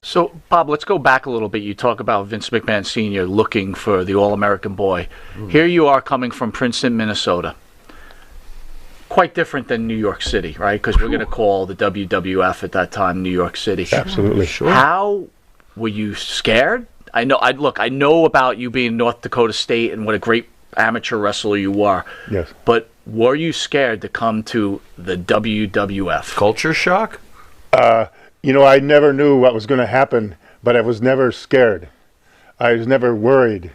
So, Bob, let's go back a little bit. You talk about Vince McMahon Sr. looking for the All-American boy. Here you are coming from Princeton, Minnesota. Quite different than New York City, right? Because we're going to call the WWF at that time New York City. Absolutely. Sure. How were you scared? I know about you being North Dakota State and what a great amateur wrestler you were. Yes. But were you scared to come to the WWF? Culture shock? I never knew what was going to happen, but I was never scared. I was never worried.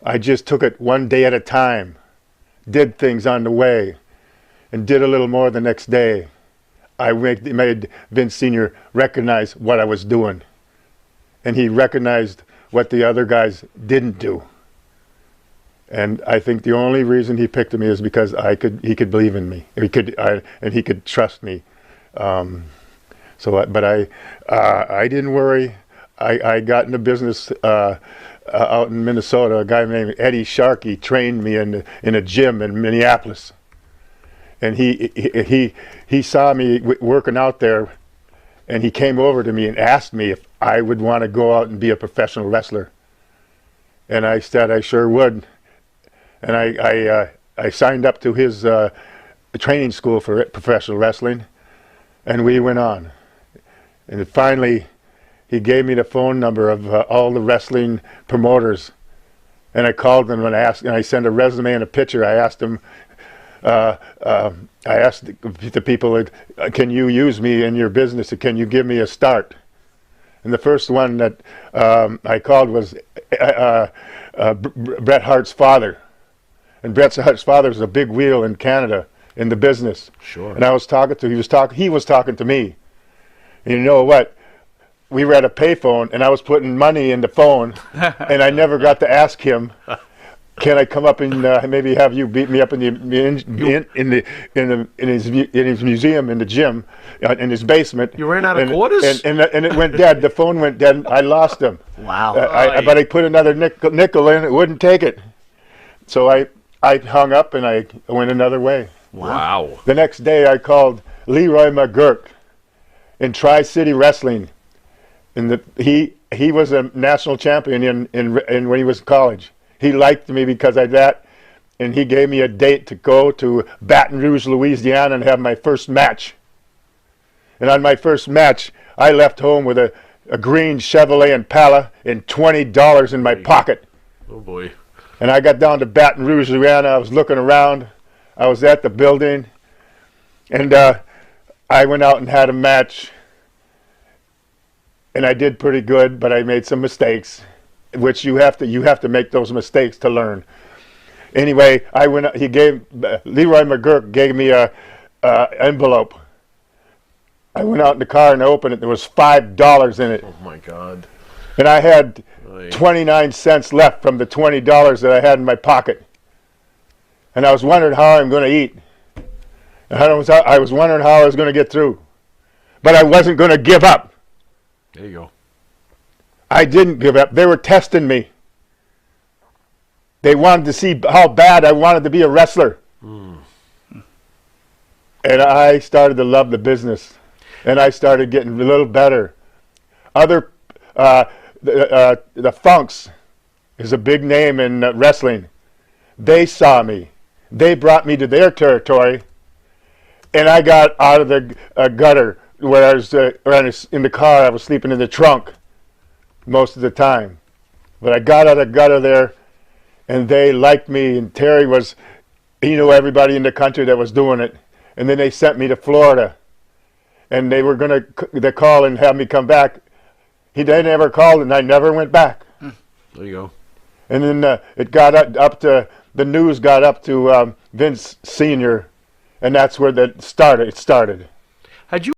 I just took it one day at a time, did things on the way, and did a little more the next day. I made Vince Sr. recognize what I was doing, and he recognized what the other guys didn't do. And I think the only reason he picked me is because he could believe in me. He could trust me. But I didn't worry. I got into business out in Minnesota. A guy named Eddie Sharkey trained me in a gym in Minneapolis, and he saw me working out there, and he came over to me and asked me if I would want to go out and be a professional wrestler. And I said I sure would, and I signed up to his training school for professional wrestling, and we went on. And finally, he gave me the phone number of all the wrestling promoters, and I called them and I sent a resume and a picture. I asked them, I asked the people, can you use me in your business? Can you give me a start? And the first one that I called was Bret Hart's father, and Bret Hart's father is a big wheel in Canada in the business. Sure. And I was talking to he was talking to me. And you know what? We were at a payphone, and I was putting money in the phone, and I never got to ask him, "Can I come up and maybe have you beat me up in his museum in the gym, in his basement?" You ran out of quarters? And it went dead. The phone went dead. And I lost him. Wow. But I put another nickel in. It wouldn't take it. So I hung up and I went another way. Wow. The next day I called Leroy McGurk in Tri-City Wrestling. He was a national champion in when he was in college. He liked me because of that, and he gave me a date to go to Baton Rouge, Louisiana, and have my first match. And on my first match, I left home with a green Chevrolet Impala and $20 in my pocket. Oh boy. And I got down to Baton Rouge, Louisiana. I was looking around. I was at the building, and I went out and had a match, and I did pretty good, but I made some mistakes, which you have to make those mistakes to learn. Anyway, Leroy McGurk gave me a envelope. I went out in the car and I opened it. There was $5 in it. Oh my God. And I had 29 cents left from the $20 that I had in my pocket. And I was wondering how I'm going to eat. And I was wondering how I was going to get through. But I wasn't going to give up. There you go. I didn't give up. They were testing me. They wanted to see how bad I wanted to be a wrestler. And I started to love the business. And I started getting a little better. The Funks is a big name in wrestling. They saw me. They brought me to their territory, and I got out of the gutter where I was in the car. I was sleeping in the trunk most of the time. But I got out of the gutter there, and they liked me, and Terry he knew everybody in the country that was doing it. And then they sent me to Florida, and they were going to call and have me come back. They never called, and I never went back. There you go. And then it got up to the news got up to Vince Sr., and that's where it started. Had you